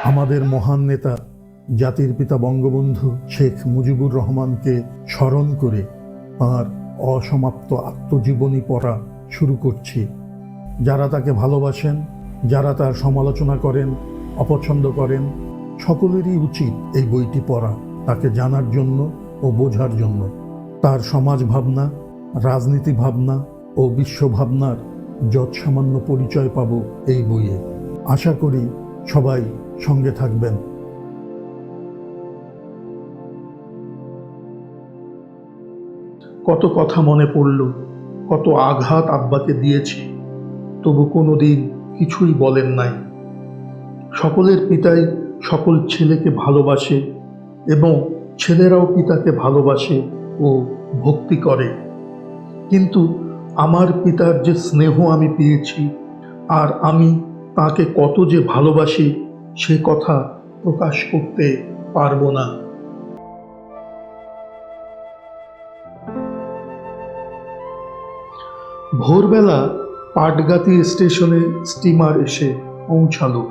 আমাদের মহান নেতা জাতির পিতা বঙ্গবন্ধু শেখ মুজিবুর রহমানকে স্মরণ করে তাঁর অসমাপ্ত আত্মজীবনী পড়া শুরু করছি। যারা তাকে ভালোবাসেন, যারা তার সমালোচনা করেন, অপছন্দ করেন, সকলেরই উচিত এই বইটি পড়া, তাকে জানার জন্য ও বোঝার জন্য। তার সমাজ ভাবনা, রাজনীতি ভাবনা ও বিশ্ব ভাবনার যৎসামান্য পরিচয় পাব এই বইয়ে। আশা করি সবাই সঙ্গে থাকবেন। কত কথা মনে পড়ল, কত আঘাত আব্বাকে দিয়েছি, তবু কোনোদিন কিছুই বলেন নাই। সকলের পিতাই সকল ছেলেকে ভালোবাসে এবং ছেলেরাও পিতাকে ভালোবাসে ও ভক্তি করে, কিন্তু আমার পিতার যে স্নেহ আমি পেয়েছি আর আমি তাকে কত যে ভালোবাসি সে কথা প্রকাশ করতে পারবো না। ভোরবেলা পাটগাতি স্টেশনে স্টিমার এসে পৌঁছালো।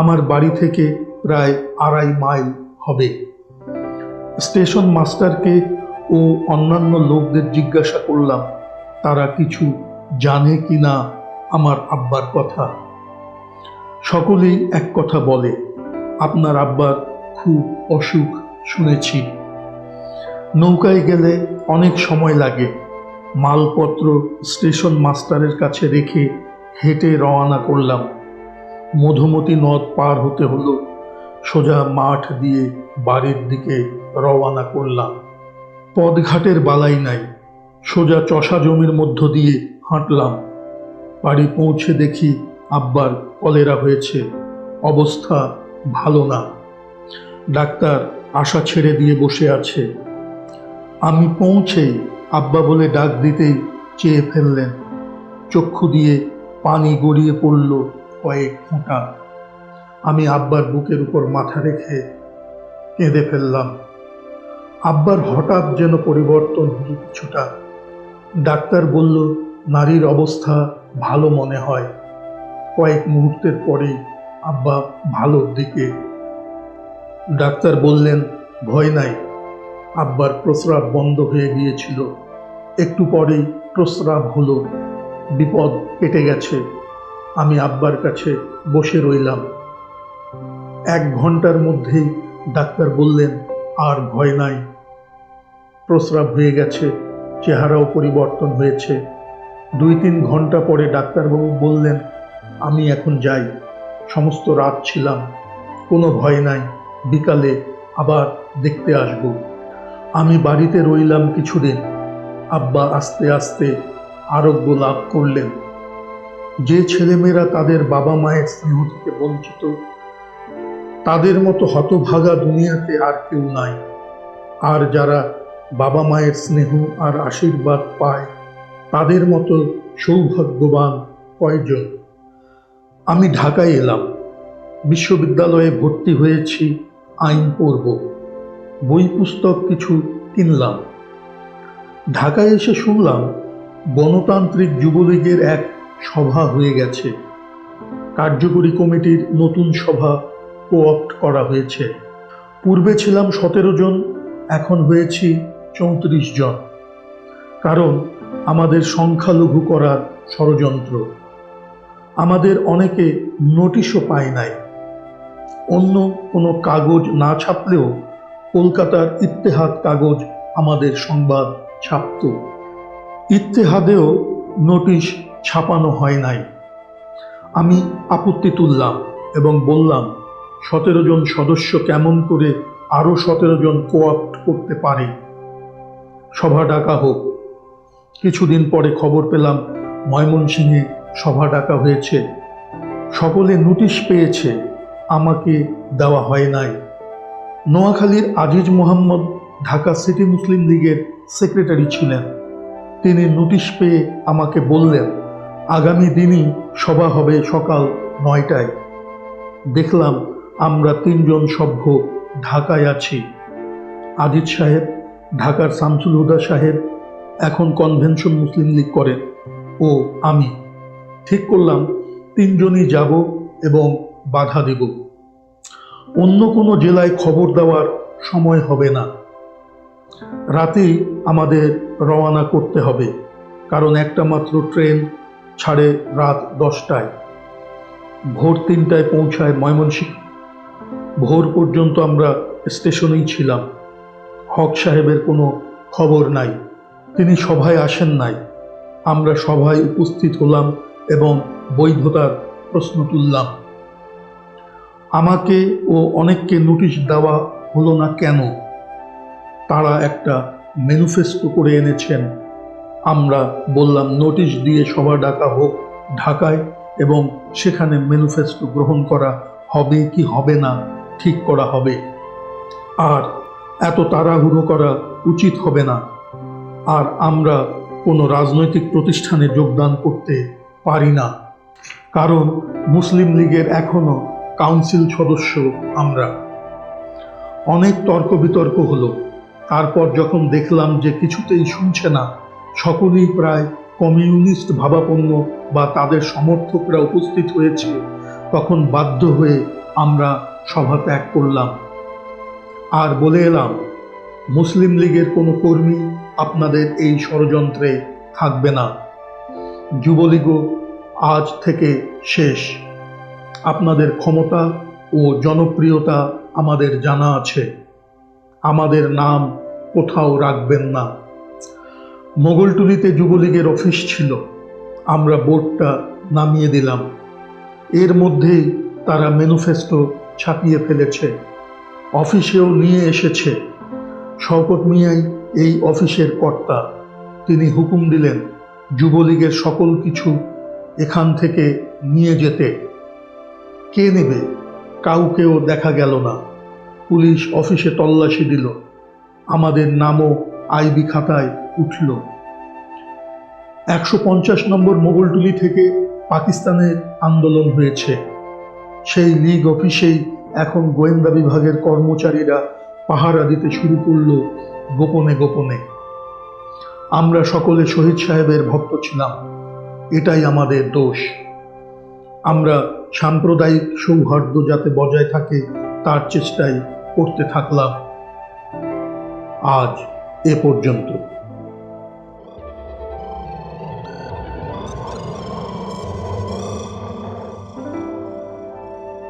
আমার বাড়ি থেকে প্রায় 2.5 মাইল হবে। স্টেশন মাস্টারকে ও অন্যান্য লোকদের জিজ্ঞাসা করলাম তারা কিছু জানে কি না আমার আব্বার কথা। সকলেই এক কথা বলে, আপনার আব্বার খুব অসুখ শুনেছি। নৌকায় গেলে অনেক সময় লাগে। মালপত্র স্টেশন মাস্টারের কাছে রেখে হেঁটে রওনা করলাম। মধুমতি নদ পার হতে হলো। সোজা মাঠ দিয়ে বাড়ির দিকে রওনা করলাম। পদঘাটের বালাই নাই, সোজা চষা জমির মধ্য দিয়ে হাঁটলাম। বাড়ি পৌঁছে দেখি আব্বার কলেরা হয়েছে, অবস্থা ভালো না। ডাক্তার আশা ছেড়ে দিয়ে বসে আছে। আমি পৌঁছেই আব্বা বলে ডাক দিতেই চেয়ে ফেললেন। চক্ষু দিয়ে পানি গড়িয়ে পড়ল কয়েক ফোঁটা। আমি আব্বার বুকের উপর মাথা রেখে কেঁদে ফেললাম। আব্বার হঠাৎ যেন পরিবর্তন হলো কিছুটা। ডাক্তার বলল নারীর অবস্থা ভালো মনে হয়। কয়েক মুহূর্তের পরেই আব্বা ভালোর দিকে। ডাক্তার বললেন ভয় নাই, আব্বার প্রস্রাব বন্ধ হয়ে গিয়েছিল, একটু পরেই প্রস্রাব হলো, বিপদ কেটে গেছে। আমি আব্বার কাছে বসে রইলাম। 1 ঘন্টার মধ্যেই ডাক্তার বললেন আর ভয় নাই, প্রস্রাব হয়ে গেছে, চেহারাও পরিবর্তন হয়েছে। 2-3 ঘন্টা পরে ডাক্তারবাবু বললেন আমি এখন যাই, সমস্ত রাত ছিলাম, কোনো ভয় নাই, বিকালে আবার দেখতে আসব। আমি বাড়িতে রইলাম কিছুদিন। আব্বা আস্তে আস্তে আরোগ্য লাভ করলেন। যে ছেলেমেয়েরা তাদের বাবা মায়ের স্নেহ থেকে বঞ্চিত, তাদের মতো হতভাগা দুনিয়াতে আর কেউ নাই। আর যারা বাবা মায়ের স্নেহ আর আশীর্বাদ পায়, তাদের মতো সৌভাগ্যবান কয়জন। আমি ঢাকায় এলাম। বিশ্ববিদ্যালয়ে ভর্তি হয়েছি, আইন পড়ব। বই পুস্তক কিছু কিনলাম। ঢাকায় এসে শুনলাম গণতান্ত্রিক যুবলীগের এক সভা হয়ে গেছে। কার্যকরী কমিটির নতুন সভা কোঅপ্ট করা হয়েছে। পূর্বে ছিলাম 17 জন, এখন হয়েছি 34 জন। কারণ আমাদের সংখ্যালঘু করার ষড়যন্ত্র। আমাদের অনেকে নোটিশও পায় নাই। অন্য কোনো কাগজ না ছাপলেও কলকাতার ইত্তেহাদ কাগজ আমাদের সংবাদ ছাপত। ইত্তেহাদেও নোটিশ ছাপানো হয় নাই। আমি আপত্তি তুললাম এবং বললাম 17 জন সদস্য কেমন করে আরো 17 জন কোঅপ্ট করতে পারে। সভা ডাকা হোক। কিছুদিন পরে খবর পেলাম ময়মনসিংহে সভা ডাকা হয়েছে। সকলে নোটিশ পেয়েছে, আমাকে দেওয়া হয় নাই। নোয়াখালীর আজিজ মোহাম্মদ ঢাকা সিটি মুসলিম লীগের সেক্রেটারি ছিলেন। তিনি নোটিশ পেয়ে আমাকে বললেন আগামী দিনই সভা হবে সকাল 9টায়। দেখলাম আমরা 3 জন সভ্য ঢাকায় আছি। আজিজ সাহেব, ঢাকার শামসুল হুদা সাহেব এখন কনভেনশন মুসলিম লীগ করেন, ও আমি ঠিক করলাম তিনজনই যাব এবং বাধা দেব। অন্য কোনো জেলায় খবর দেওয়ার সময় হবে না। রাতেই আমাদের রওনা করতে হবে, কারণ একটা মাত্র ট্রেন ছাড়ে রাত 10টায়। ভোর 3টায় পৌঁছায় ময়মনসিংহ। ভোর পর্যন্ত আমরা স্টেশনেই ছিলাম। হক সাহেবের কোনো খবর নাই, তিনি সভায় আসেন নাই। আমরা সভায় উপস্থিত হলাম এবং বৈধতার প্রশ্ন তুললাম। আমাকে ও অনেককে নোটিশ দেওয়া হলো না কেন? তারা একটা ম্যানিফেস্টো করে এনেছেন। আমরা বললাম নোটিশ দিয়ে সভা ডাকা হোক ঢাকায়, এবং সেখানে ম্যানিফেস্টো গ্রহণ করা হবে কি হবে না ঠিক করা হবে। আর এত তাড়াহুড়ো করা উচিত হবে না। আর আমরা কোনো রাজনৈতিক প্রতিষ্ঠানে যোগদান করতে পারি না, কারণ মুসলিম লীগের এখনো কাউন্সিল সদস্য আমরা। অনেক তর্ক বিতর্ক হলো। তারপর যখন দেখলাম যে কিছুতেই শুনছে না, সকলেই প্রায় কমিউনিস্ট ভাবাপন্ন বা তাদের সমর্থকরা উপস্থিত হয়েছে, তখন বাধ্য হয়ে আমরা সভা ত্যাগ করলাম। আর বলে এলাম, মুসলিম লীগের কোনো কর্মী আপনাদের এই ষড়যন্ত্রে থাকবে না। যুবলীগও আজ থেকে শেষ। আপনাদের ক্ষমতা ও জনপ্রিয়তা আমাদের জানা আছে। আমাদের নাম কোথাও রাখবেন না। মোগলটুলিতে যুবলীগের অফিস ছিল, আমরা বোর্ডটা নামিয়ে দিলাম। এর মধ্যেই তারা ম্যানিফেস্টো ছাপিয়ে ফেলেছে, অফিসেও নিয়ে এসেছে। শওকত মিয়াই এই অফিসের কর্তা। তিনি হুকুম দিলেন যুবলীগের সকল কিছু এখান থেকে নিয়ে যেতে। কে নেবে? কাউকেও দেখা গেল না। পুলিশ অফিসে তল্লাশি দিল, আমাদের নামও আইবি খাতায় উঠল। 150 নম্বর মোগলটুলি থেকে পাকিস্তানের আন্দোলন হয়েছে। সেই লীগ অফিসেই এখন গোয়েন্দা বিভাগের কর্মচারীরা পাহারা দিতে শুরু করলো গোপনে গোপনে। আমরা সকলে শহীদ সাহেবের ভক্ত ছিলাম, এটাই আমাদের দোষ। আমরা সাম্প্রদায়িক সৌহার্দ্য যাতে বজায় থাকে তার চেষ্টাই করতে থাকলাম। আজ এ পর্যন্ত।